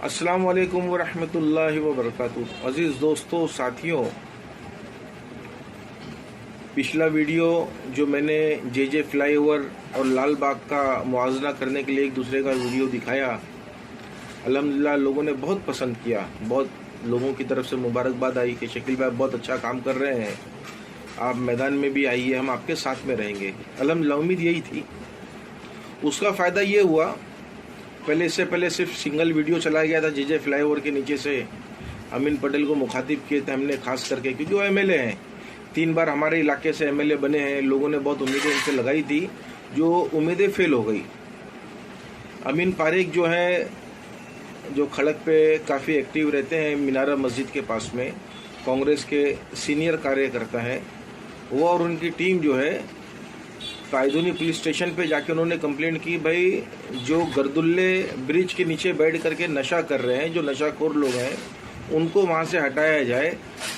अस्सलाम वालेकुम वरहमतुल्लाहि वबरकातुहू। अजीज़ दोस्तों, साथियों, पिछला वीडियो जो मैंने जे फ्लाईओवर और लाल बाग का मुआवजा करने के लिए एक दूसरे का वीडियो दिखाया, अल्हम्दुलिल्लाह लोगों ने बहुत पसंद किया। बहुत लोगों की तरफ से मुबारकबाद आई कि शकील भाई बहुत अच्छा काम कर रहे हैं, आप मैदान में भी आइए, हम आपके साथ में रहेंगे। अल्हम्दुलिल्लाह उम्मीद यही थी। उसका फ़ायदा ये हुआ, इससे पहले सिर्फ सिंगल वीडियो चलाया गया था जे फ्लाईओवर के नीचे से। अमीन पटेल को मुखातिब किए थे हमने खास करके, क्योंकि वो एमएलए हैं, 3 बार हमारे इलाके से एमएलए बने हैं। लोगों ने बहुत उम्मीदें उनसे लगाई थी, जो उम्मीदें फेल हो गई। अमीन पारेख जो है, जो खड़क पे काफ़ी एक्टिव रहते हैं मीनारा मस्जिद के पास में, कांग्रेस के सीनियर कार्यकर्ता हैं, वो और उनकी टीम जो है कायदूनी पुलिस स्टेशन पे जाके उन्होंने कंप्लेंट की, भाई जो गर्दुल्ले ब्रिज के नीचे बैठ करके नशा कर रहे हैं, जो नशाखोर लोग हैं, उनको वहाँ से हटाया जाए।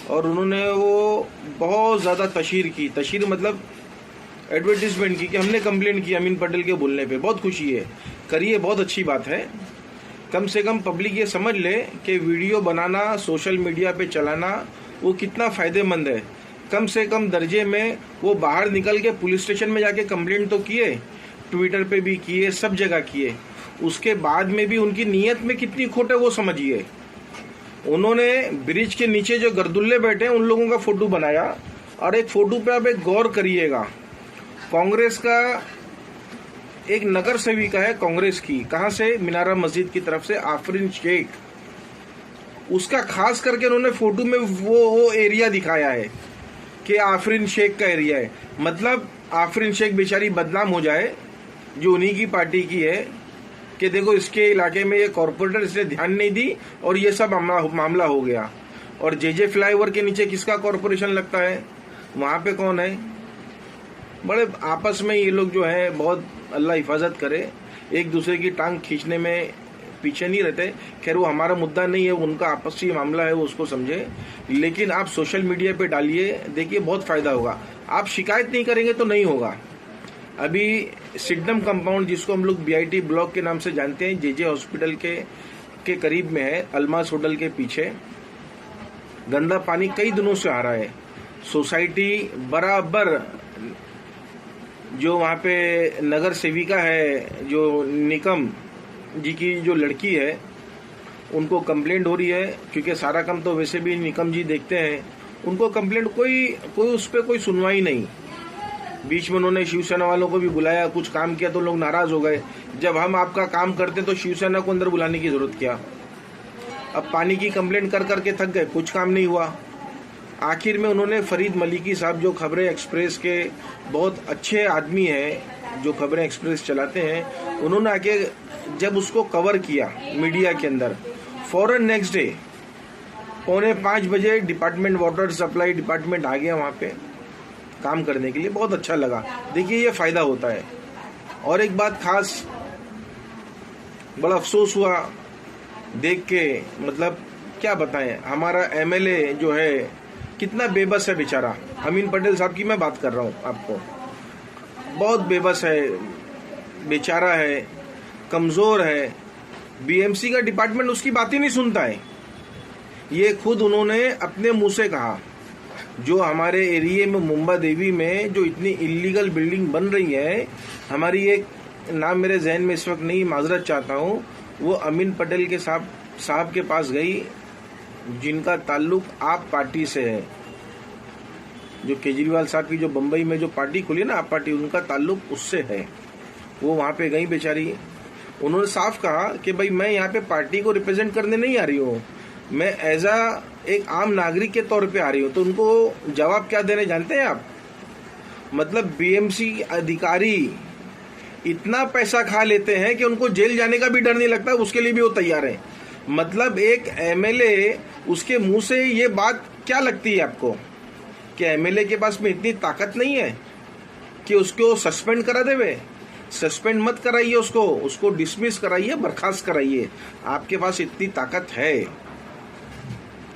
और उन्होंने वो बहुत ज़्यादा तशहीर मतलब एडवर्टीजमेंट की कि हमने कंप्लेंट की अमीन पटेल के बोलने पे। बहुत खुशी है, करिए, बहुत अच्छी बात है। कम से कम पब्लिक ये समझ ले कि वीडियो बनाना, सोशल मीडिया पे चलाना वो कितना फ़ायदेमंद है। कम से कम दर्जे में वो बाहर निकल के पुलिस स्टेशन में जाके कंप्लेंट तो किए, ट्विटर पे भी किए, सब जगह किए। उसके बाद में भी उनकी नीयत में कितनी खोट है वो समझिए। उन्होंने ब्रिज के नीचे जो गर्दुल्ले बैठे हैं उन लोगों का फोटो बनाया, और एक फोटो पे आप एक गौर करिएगा, कांग्रेस का एक नगर सेविका है कांग्रेस की, कहाँ से, मीनारा मस्जिद की तरफ से, आफरीन शेख। उसका खास करके उन्होंने फोटो में वो एरिया दिखाया है कि आफरीन शेख का एरिया है। मतलब आफरीन शेख बेचारी बदनाम हो जाए, जो उन्हीं की पार्टी की है, कि देखो इसके इलाके में ये कॉरपोरेटर, इसने ध्यान नहीं दी और ये सब मामला हो गया। और जे फ्लाईओवर के नीचे किसका कॉरपोरेशन लगता है, वहाँ पे कौन है? बड़े आपस में ये लोग जो है, बहुत अल्लाह हिफाजत करे, एक दूसरे की टांग खींचने में पीछे नहीं रहते। खैर वो हमारा मुद्दा नहीं है, उनका आपसी मामला है, वो उसको समझे। लेकिन आप सोशल मीडिया पे डालिए, देखिए बहुत फायदा होगा। आप शिकायत नहीं करेंगे तो नहीं होगा। अभी सिडनम कंपाउंड, जिसको हम लोग बीआईटी ब्लॉक के नाम से जानते हैं, जे हॉस्पिटल के करीब में है, अलमास होटल के पीछे, गंदा पानी कई दिनों से आ रहा है। सोसाइटी बराबर, जो वहाँ पे नगर सेविका है, जो निकम जी की जो लड़की है, उनको कंप्लेंट हो रही है, क्योंकि सारा काम तो वैसे भी निकम जी देखते हैं। उनको कंप्लेंट, कोई उस पर कोई सुनवाई नहीं। बीच में उन्होंने शिवसेना वालों को भी बुलाया, कुछ काम किया तो लोग नाराज हो गए। जब हम आपका काम करते तो शिवसेना को अंदर बुलाने की जरूरत क्या? अब पानी की कंप्लेंट कर करके थक गए, कुछ काम नहीं हुआ। आखिर में उन्होंने फरीद मलिकी साहब, जो खबरें एक्सप्रेस के बहुत अच्छे आदमी हैं, जो खबरें एक्सप्रेस चलाते हैं, उन्होंने आके जब उसको कवर किया मीडिया के अंदर, फौरन नेक्स्ट डे 4:45 बजे डिपार्टमेंट, वाटर सप्लाई डिपार्टमेंट आ गया वहाँ पे काम करने के लिए। बहुत अच्छा लगा। देखिए ये फायदा होता है। और एक बात खास, बड़ा अफसोस हुआ देख के, मतलब क्या बताएं, हमारा एमएलए जो है कितना बेबस है बेचारा। अमीन पटेल साहब की मैं बात कर रहा हूँ आपको, बहुत बेबस है, बेचारा है, कमज़ोर है। बीएमसी का डिपार्टमेंट उसकी बात ही नहीं सुनता है। ये खुद उन्होंने अपने मुंह से कहा। जो हमारे एरिया में मुंबा देवी में जो इतनी इलीगल बिल्डिंग बन रही है, हमारी एक नाम मेरे जहन में इस वक्त नहीं, माजरत चाहता हूँ, वो अमीन पटेल के साहब के पास गई, जिनका ताल्लुक आप पार्टी से है। जो केजरीवाल साहब की जो बम्बई में जो पार्टी खुली ना, आप पार्टी, उनका ताल्लुक उससे है। वो वहाँ पे गई बेचारी, उन्होंने साफ कहा कि भाई मैं यहाँ पे पार्टी को रिप्रेजेंट करने नहीं आ रही हूँ, मैं एज एक आम नागरिक के तौर पे आ रही हूँ। तो उनको जवाब क्या देने जानते हैं आप? मतलब बीएमसी अधिकारी इतना पैसा खा लेते हैं कि उनको जेल जाने का भी डर नहीं लगता, उसके लिए भी वो तैयार है। मतलब एक एमएलए, उसके मुंह से ये बात क्या लगती है आपको कि एमएलए के पास में इतनी ताकत नहीं है कि उसको सस्पेंड करा देवे? सस्पेंड मत कराइए, उसको डिसमिस कराइए, बर्खास्त कराइए। आपके पास इतनी ताकत है,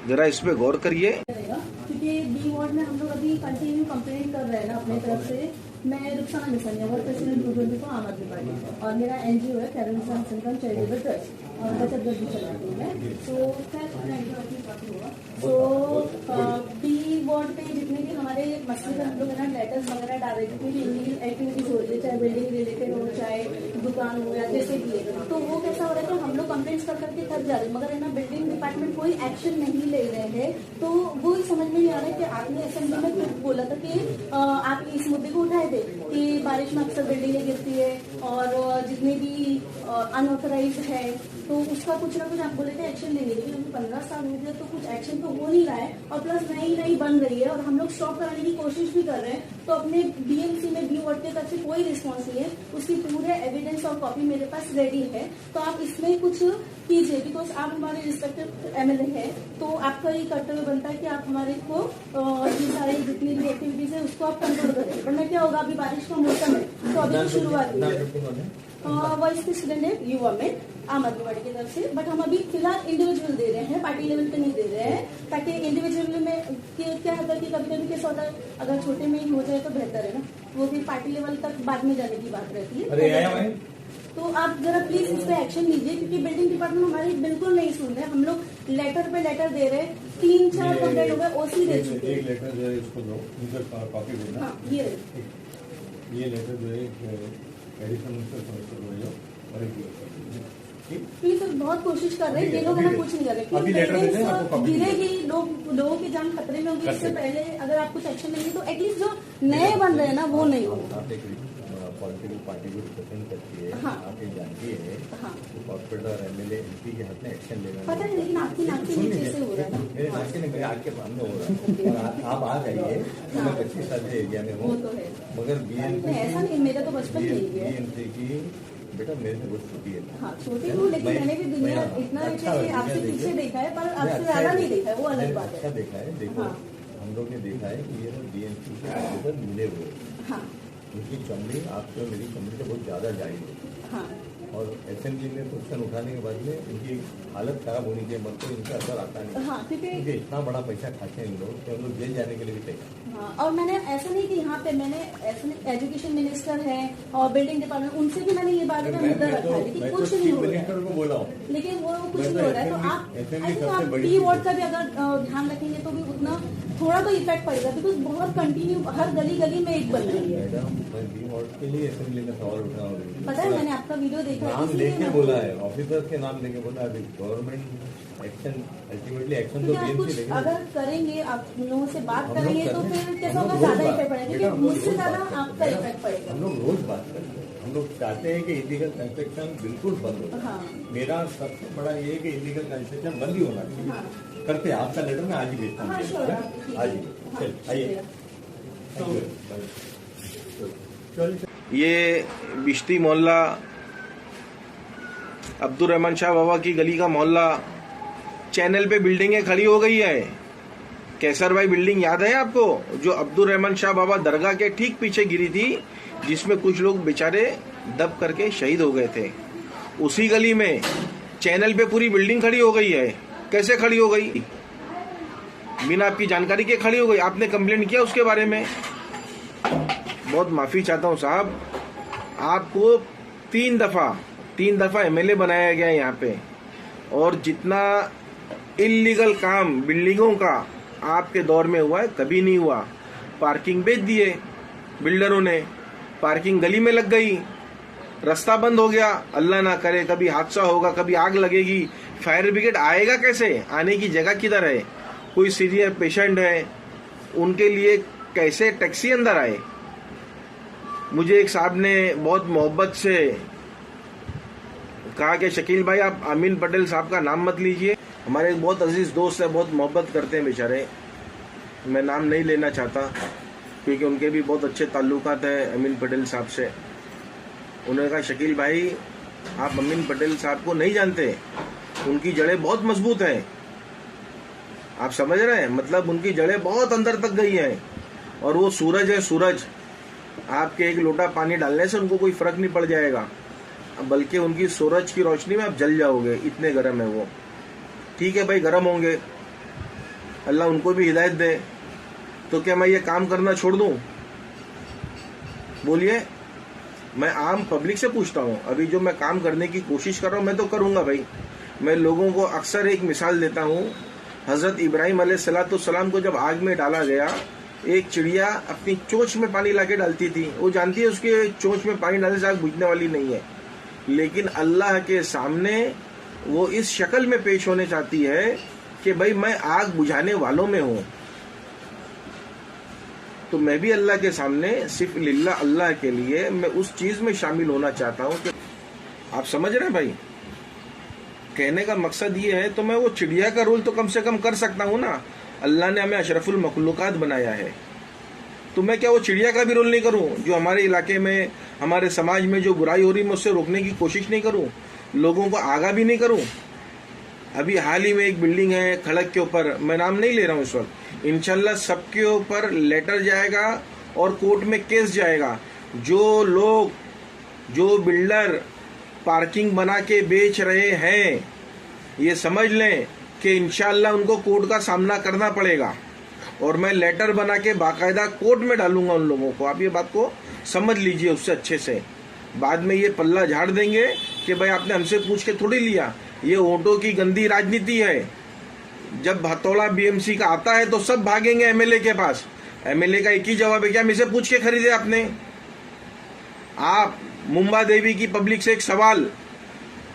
जरा इस पे गौर करिए। क्योंकि बी वार्ड में हम लोग अभी कंटिन्यू कंप्लेंट कर रहे हैं ना अपने तरफ से मैं रुखसाना निसानिया, वर्ल्ड प्रेसिडेंट 2024 आम आदमी पार्टी, और मेरा एनजीओ है कैरल हसन चैरिटेबल ट्रस्ट, बचत घर भी चलाती हूँ मैं। बी वार्ड पे जितने भी हमारे मसले हम लोग है ना, लेटर्स वगैरह डाल रहे, जितनी भी इलीगल एक्टिविटीज हो रही है, चाहे बिल्डिंग रिलेटेड हो, चाहे दुकान हो, या जैसे भी है, तो वो कैसा हो रहा है कि हम लोग कंप्लेंट्स कर करके थक जा रहे हैं, मगर है ना बिल्डिंग डिपार्टमेंट कोई एक्शन नहीं ले रहे हैं। तो वो ही समझ में नहीं आ रहा है कि आपने असेंबली में खुद बोला था कि आप इस मुद्दे को उठाए थे कि बारिश में अक्सर बिल्डिंगें गिरती है और जितने भी अनऑथराइज है, तो उसका कुछ ना कुछ आप बोले थे एक्शन लेंगे, लेकिन अभी 15 साल हो गया तो कुछ एक्शन तो हो नहीं रहा है, और प्लस नई बन रही है और हम लोग स्टॉप कराने की कोशिश भी कर रहे हैं। तो अपने बीएमसी में बी वार्ड के तरफ से कोई रिस्पॉन्स नहीं है, उसकी पूरे एविडेंस और कॉपी मेरे पास रेडी है। तो आप इसमें कुछ कीजिए, बिकॉज आप हमारे रिस्पेक्टिव एमएलए है, तो आपका ये कर्तव्य बनता है कि आप हमारे को ये सारी जितनी भी एक्टिविटीज है उसको आप कंट्रोल करें, वरना क्या होगा, अभी बारिश का मौसम है तो अभी तो शुरुआत हुई है। वाइस प्रेसिडेंट है युवा में आम आदमी पार्टी की तरफ से, बट हम अभी फिलहाल इंडिविजुअल दे रहे हैं, पार्टी लेवल पे नहीं दे रहे हैं, ताकि इंडिविजुअल में क्या होता है कि कभी कभी कैसा होता है, अगर छोटे में ही हो जाए तो बेहतर है ना, वो फिर पार्टी लेवल तक बाद में जाने की बात रहती है। तो आप जरा प्लीज इस पे एक्शन लीजिए, क्योंकि बिल्डिंग डिपार्टमेंट हमारी बिल्कुल नहीं सुन रहे, हम लोग लेटर पे लेटर दे रहे हैं, 3-4 कंप्लेंट हो गए, ओसी दे चुके हैं। एक लेटर जो है इसको दो, इनका कॉपी देना। हाँ, ये लेटर जो है एडिशनल मिनिस्टर और एक प्लीज बहुत कोशिश कर रहे हैं, ये लोग ना कुछ नहीं कर रहे, गिरेगी, लोगों की जान खतरे में होगी। इससे पहले अगर आप कुछ एक्शन लेंगे तो एटलीस्ट जो नए बन रहे हैं ना वो नहीं होगा। पॉलिटिकल पार्टी को रिप्रेजेंट करती है, हाँ। आप ये जानती है तो कॉर्पोरेटर और एमएलए एमपी के हाथ में एक्शन लेना पता है, लेकिन आपकी नाक के नीचे से हो रहा है ना, मेरे नाक के मेरे आग के सामने हो रहा है। आप आ जाइए, मैं 25 साल के एरिया में हूँ, मगर बीएमसी ऐसा नहीं, मेरा तो बचपन में ही है। बीएमसी की बेटा मेरे से बहुत छोटी है। हाँ, छोटी हूँ, लेकिन मैंने भी दुनिया इतना आपसे पीछे देखा है, पर आपसे ज्यादा नहीं देखा है, वो अलग बात है। अच्छा देखा है, देखो हम लोग ने देखा है कि ये बीएमसी के ऑफिसर मिले हुए, उनकी चमड़ी आपसे और मेरी चमड़ी से बहुत ज्यादा जाहिर है, और असेंबली में क्वेश्चन उठाने के बाद में इनकी हालत खराब होने के मतलब इनका असर आता नहीं, क्योंकि इतना बड़ा पैसा खाते हैं इन लोग कि हम लोग जेल जाने के लिए भी तैयार। और मैंने ऐसा नहीं कि यहाँ पे मैंने ऐसा नहीं, एजुकेशन मिनिस्टर है और बिल्डिंग डिपार्टमेंट, उनसे भी मैंने ये बात का मुद्दा रखा है, लेकिन कुछ नहीं हो रहा है, को बोला हूँ, लेकिन वो कुछ नहीं हो रहा है। तो आप बी वार्ड का भी अगर ध्यान रखेंगे तो भी उतना थोड़ा तो इफेक्ट पड़ेगा, बिकॉज बहुत कंटिन्यू हर गली गली में एक बन रही है। बी वार्ड के लिए असेंबली में सवाल उठा हो रही है, पता है, मैंने आपका वीडियो देखा, नाम लेके बोला है, ऑफिसर के नाम लेके बोला है, गवर्नमेंट एक्शन अल्टीमेटली एक्शन तो बीएमसी लेगी। अगर करेंगे, आप लोगों से बात करेंगे तो फिर कैसा होगा, ज्यादा इफेक्ट पड़ेगा, क्योंकि मुझसे ज्यादा आपका इफेक्ट पड़ेगा। हम लोग रोज बात करते हैं, हम लोग चाहते हैं कि इलीगल कंस्ट्रक्शन बिल्कुल बंद हो। मेरा सबसे बड़ा ये है कि इलीगल कंस्ट्रक्शन बंद ही होना चाहिए। करते हैं, आपका लेटर मैं आज ही भेजता हूँ, आज ही आइए। ये बिश्ती मोहल्ला, अब्दुल रहमान शाह बाबा की गली का मोहल्ला, चैनल पे बिल्डिंगें खड़ी हो गई है। कैसर भाई बिल्डिंग याद है आपको, जो अब्दुल रहमान शाह बाबा दरगाह के ठीक पीछे गिरी थी, जिसमें कुछ लोग बेचारे दब करके शहीद हो गए थे। उसी गली में चैनल पे पूरी बिल्डिंग खड़ी हो गई है। कैसे खड़ी हो गई? बिना आपकी जानकारी के खड़ी हो गई। आपने कंप्लेंट किया उसके बारे में? बहुत माफी चाहता हूँ साहब, आपको 3 दफा एमएलए बनाया गया यहाँ पे, और जितना इलीगल काम बिल्डिंगों का आपके दौर में हुआ है कभी नहीं हुआ। पार्किंग बेच दिए बिल्डरों ने, पार्किंग गली में लग गई, रास्ता बंद हो गया। अल्लाह ना करे कभी हादसा होगा, कभी आग लगेगी, फायर ब्रिगेड आएगा कैसे? आने की जगह किधर है? कोई सीनियर पेशेंट है, उनके लिए कैसे टैक्सी अंदर आए? मुझे एक साहब ने बहुत मोहब्बत से कहा कि शकील भाई आप अमीन पटेल साहब का नाम मत लीजिए, हमारे एक बहुत अजीज दोस्त है, बहुत मोहब्बत करते हैं बेचारे, मैं नाम नहीं लेना चाहता क्योंकि उनके भी बहुत अच्छे ताल्लुकात हैं अमीन पटेल साहब से। उन्होंने कहा शकील भाई आप अमीन पटेल साहब को नहीं जानते, उनकी जड़ें बहुत मजबूत हैं, आप समझ रहे हैं, मतलब उनकी जड़ें बहुत अंदर तक गई हैं, और वो सूरज है, सूरज। आपके एक लोटा पानी डालने से उनको कोई फर्क नहीं पड़ जाएगा, बल्कि उनकी सूरज की रोशनी में आप जल जाओगे, इतने गर्म है वो। ठीक है भाई, गर्म होंगे, अल्लाह उनको भी हिदायत दे। तो क्या मैं ये काम करना छोड़ दूं? बोलिए। मैं आम पब्लिक से पूछता हूँ। अभी जो मैं काम करने की कोशिश कर रहा हूँ मैं तो करूँगा भाई। मैं लोगों को अक्सर एक मिसाल देता हूँ। हज़रत इब्राहिम अलैहिस्सलाम को जब आग में डाला गया, एक चिड़िया अपनी चोंच में पानी लाके डालती थी। वो जानती है उसके चोंच में पानी डालने से आग बुझने वाली नहीं है, लेकिन अल्लाह के सामने वो इस शक्ल में पेश होने चाहती है कि भाई मैं आग बुझाने वालों में हूँ। तो मैं भी अल्लाह के सामने सिर्फ लिल्लाह अल्लाह के लिए मैं उस चीज में शामिल होना चाहता हूँ कि आप समझ रहे हैं भाई। कहने का मकसद ये है, तो मैं वो चिड़िया का रोल तो कम से कम कर सकता हूँ ना। अल्लाह ने हमें अशरफुल मखलूकात बनाया है, तो मैं क्या वो चिड़िया का भी रोल नहीं करूँ? जो हमारे इलाके में, हमारे समाज में जो बुराई हो रही है, मैं उससे रोकने की कोशिश नहीं करूँ, लोगों को आगाह भी नहीं करूँ? अभी हाल ही में एक बिल्डिंग है खड़क के ऊपर, मैं नाम नहीं ले रहा हूँ इस वक्त, इंशाल्लाह सबके ऊपर लेटर जाएगा और कोर्ट में केस जाएगा। जो लोग, जो बिल्डर पार्किंग बना के बेच रहे हैं, ये समझ लें कि इंशाल्लाह उनको कोर्ट का सामना करना पड़ेगा, और मैं लेटर बना के बाकायदा कोर्ट में डालूंगा उन लोगों को। आप ये बात को समझ लीजिए उससे अच्छे से। बाद में ये पल्ला झाड़ देंगे कि भाई आपने हमसे पूछ के थोड़ी लिया। ये वोटों की गंदी राजनीति है। जब हथौड़ा बीएमसी का आता है तो सब भागेंगे एमएलए के पास। एमएलए का एक ही जवाब है, क्या मुझसे पूछ के खरीदे आपने? आप मुंबा देवी की पब्लिक से एक सवाल,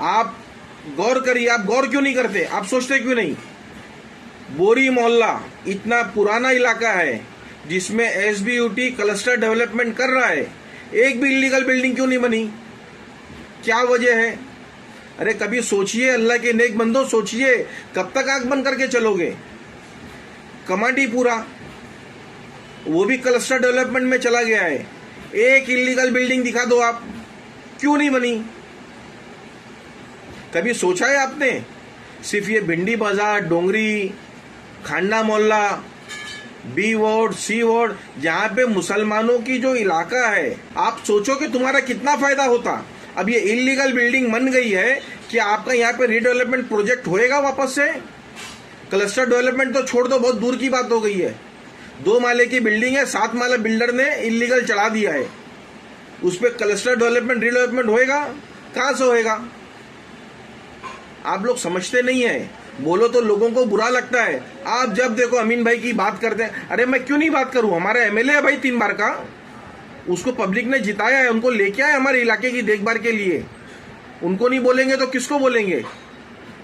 आप गौर करिए। आप गौर क्यों नहीं करते? आप सोचते क्यों नहीं? बोरी मोहल्ला इतना पुराना इलाका है जिसमें एसबीयूटी क्लस्टर डेवलपमेंट कर रहा है, एक भी इलीगल बिल्डिंग क्यों नहीं बनी? क्या वजह है? अरे कभी सोचिए, अल्लाह के नेक बंदो सोचिए, कब तक आंख बंद करके चलोगे? कमाटीपुरा वो भी क्लस्टर डेवलपमेंट में चला गया है, एक इलीगल बिल्डिंग दिखा दो आप, क्यों नहीं बनी? कभी सोचा है आपने? सिर्फ ये भिंडी बाजार, डोंगरी, खांडा मोहल्ला, बी वार्ड, सी वार्ड, जहां पे मुसलमानों की जो इलाका है, आप सोचो कि तुम्हारा कितना फायदा होता। अब ये इलीगल बिल्डिंग बन गई है कि आपका यहाँ पे रीडेवलपमेंट प्रोजेक्ट होएगा वापस से? क्लस्टर डेवलपमेंट तो छोड़ दो, बहुत दूर की बात हो गई है। 2 माले की बिल्डिंग है, 7 माला बिल्डर ने इलीगल चढ़ा दिया है, उस पर क्लस्टर डेवलपमेंट रीडेवलपमेंट होएगा? कहां से होएगा? आप लोग समझते नहीं है। बोलो तो लोगों को बुरा लगता है। आप जब देखो अमीन भाई की बात करते हैं, अरे मैं क्यों नहीं बात करूं? हमारा एमएलए है भाई 3 बार का, उसको पब्लिक ने जिताया है, उनको लेके आए हमारे इलाके की देखभाल के लिए। उनको नहीं बोलेंगे तो किसको बोलेंगे?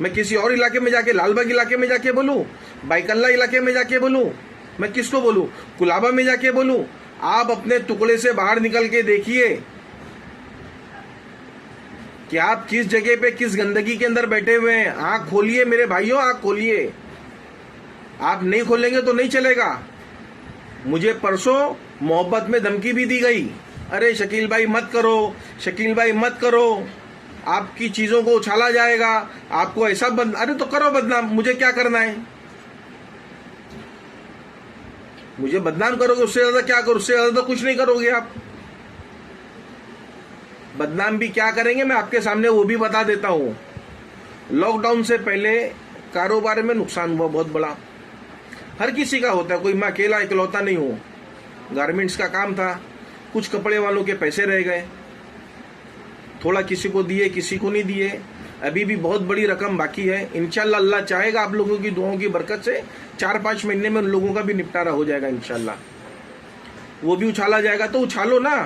मैं किसी और इलाके में जाके, लालबाग इलाके में जाके बोलूं, बाइकल्ला इलाके में जाके बोलूं, मैं किसको बोलूं? कुलाबा में जाके बोलूं? आप अपने टुकड़े से बाहर निकल के देखिए कि आप किस जगह पे, किस गंदगी के अंदर बैठे हुए हैं। आंख खोलिए मेरे भाइयों, आंख खोलिए। आप नहीं खोलेंगे तो नहीं चलेगा। मुझे परसों मोहब्बत में धमकी भी दी गई, अरे शकील भाई मत करो, शकील भाई मत करो, आपकी चीजों को उछाला जाएगा, आपको ऐसा अरे तो करो बदनाम, मुझे क्या करना है? मुझे बदनाम करोगे, उससे ज्यादा क्या करो? उससे ज्यादा तो कुछ नहीं करोगे आप। बदनाम भी क्या करेंगे मैं आपके सामने वो भी बता देता हूं। लॉकडाउन से पहले कारोबार में नुकसान हुआ बहुत बड़ा, हर किसी का होता है, कोई मैं अकेला इकलौता नहीं हूं। गारमेंट्स का काम था, कुछ कपड़े वालों के पैसे रह गए, थोड़ा किसी को दिए, किसी को नहीं दिए। अभी भी बहुत बड़ी रकम बाकी है। इंशाल्लाह अल्लाह चाहेगा आप लोगों की दुआओं की बरकत से 4-5 महीने में उन लोगों का भी निपटारा हो जाएगा इंशाल्लाह। वो भी उछाला जाएगा तो उछालो ना।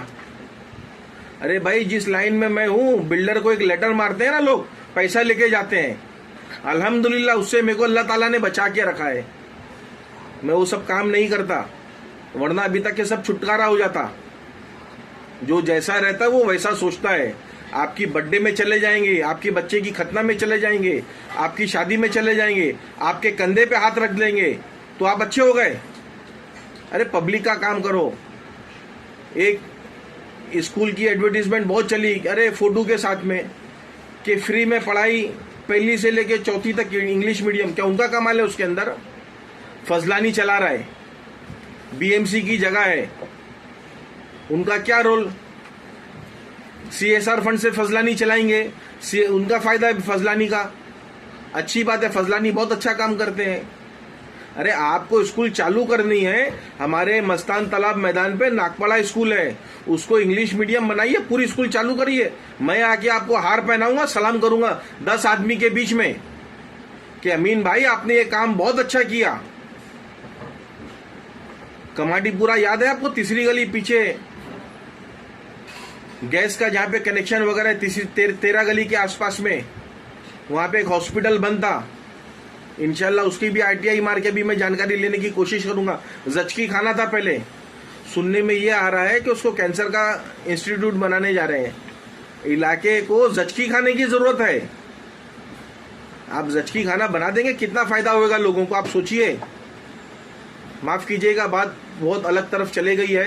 अरे भाई जिस लाइन में मैं हूं, बिल्डर को एक लेटर मारते हैं ना लोग, पैसा लेके जाते हैं, अल्हम्दुलिल्लाह उससे मेरे को अल्लाह ताला ने बचा के रखा है। मैं वो सब काम नहीं करता, वरना अभी तक के सब छुटकारा हो जाता। जो जैसा रहता है वो वैसा सोचता है। आपकी बर्थडे में चले जाएंगे, आपके बच्चे की खतना में चले जाएंगे, आपकी शादी में चले जाएंगे, आपके कंधे पे हाथ रख देंगे तो आप अच्छे हो गए। अरे पब्लिक का काम करो। एक स्कूल की एडवर्टीजमेंट बहुत चली, अरे फोटो के साथ में, कि फ्री में पढ़ाई 1ली से लेके 4थी तक इंग्लिश मीडियम। क्या उनका कमाल है उसके अंदर? फजलानी चला रहा है, बीएमसी की जगह है, उनका क्या रोल? सीएसआर फंड से फजलानी चलाएंगे, उनका फायदा है फजलानी का। अच्छी बात है, फजलानी बहुत अच्छा काम करते हैं। अरे आपको स्कूल चालू करनी है, हमारे मस्तान तालाब मैदान पे नागपाड़ा स्कूल है, उसको इंग्लिश मीडियम बनाइए, पूरी स्कूल चालू करिए। मैं आके आपको हार पहनाऊंगा, सलाम करूंगा 10 आदमी के बीच में कि अमीन भाई आपने ये काम बहुत अच्छा किया। कमाटीपुरा याद है आपको, तीसरी गली पीछे गैस का जहां पे कनेक्शन वगैरह है, 13 गली के आसपास में, वहां पे एक हॉस्पिटल बंद था। इंशाल्लाह उसकी भी आरटीआई मार के भी मैं जानकारी लेने की कोशिश करूंगा। जचकी खाना था पहले, सुनने में ये आ रहा है कि उसको कैंसर का इंस्टीट्यूट बनाने जा रहे हैं। इलाके को जचकी खाने की जरूरत है। आप जचकी खाना बना देंगे, कितना फायदा होगा लोगों को, आप सोचिए। माफ कीजिएगा, बात बहुत अलग तरफ चले गई है,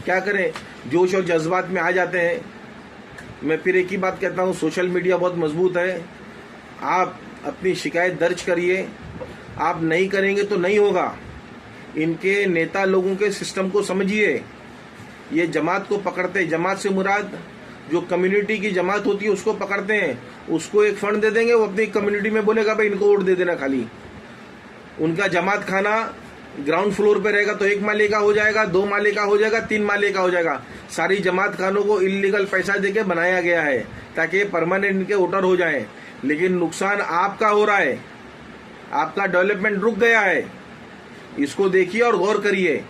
क्या करें, जोश और जज्बात में आ जाते हैं। मैं फिर एक ही बात कहता हूँ, सोशल मीडिया बहुत मजबूत है। आप अपनी शिकायत दर्ज करिए, आप नहीं करेंगे तो नहीं होगा। इनके नेता लोगों के सिस्टम को समझिए। ये जमात को पकड़ते, जमात से मुराद जो कम्युनिटी की जमात होती है उसको पकड़ते हैं, उसको एक फंड दे देंगे, वो अपनी कम्युनिटी में बोलेगा भाई इनको वोट दे देना खाली। उनका जमात खाना ग्राउंड फ्लोर पे रहेगा तो 1 माले का हो जाएगा, 2 माले का हो जाएगा, 3 माले का हो जाएगा। सारी जमात खानों को इलीगल पैसा देके बनाया गया है ताकि परमानेंट इनके वोटर हो जाएं। लेकिन नुकसान आपका हो रहा है, आपका डेवलपमेंट रुक गया है। इसको देखिए और गौर करिए।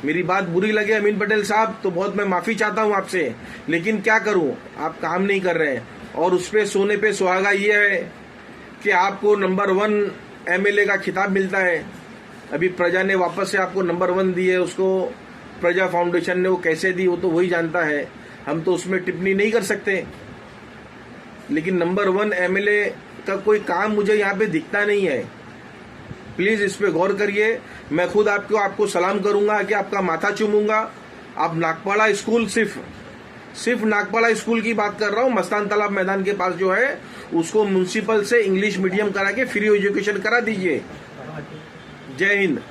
मेरी बात बुरी लगे अमीन पटेल साहब तो बहुत मैं माफी चाहता हूं आपसे, लेकिन क्या करूं, आप काम नहीं कर रहे हैं। और उस पे सोने पे सुहागा ये है कि आपको नंबर 1 एमएलए का खिताब मिलता है। अभी प्रजा ने वापस से आपको नंबर 1 दी है, उसको प्रजा फाउंडेशन ने वो कैसे दी वो तो वही जानता है, हम तो उसमें टिप्पणी नहीं कर सकते। लेकिन नंबर 1 एमएलए का कोई काम मुझे यहाँ पे दिखता नहीं है। प्लीज इस पे गौर करिए। मैं खुद आपको सलाम करूंगा कि आपका माथा चूमूंगा। आप नागपाड़ा स्कूल, सिर्फ नागपाड़ा स्कूल की बात कर रहा हूँ, मस्तान तालाब मैदान के पास जो है उसको म्युनिसिपल से इंग्लिश मीडियम करा के फ्री एजुकेशन करा दीजिए। जय हिंद।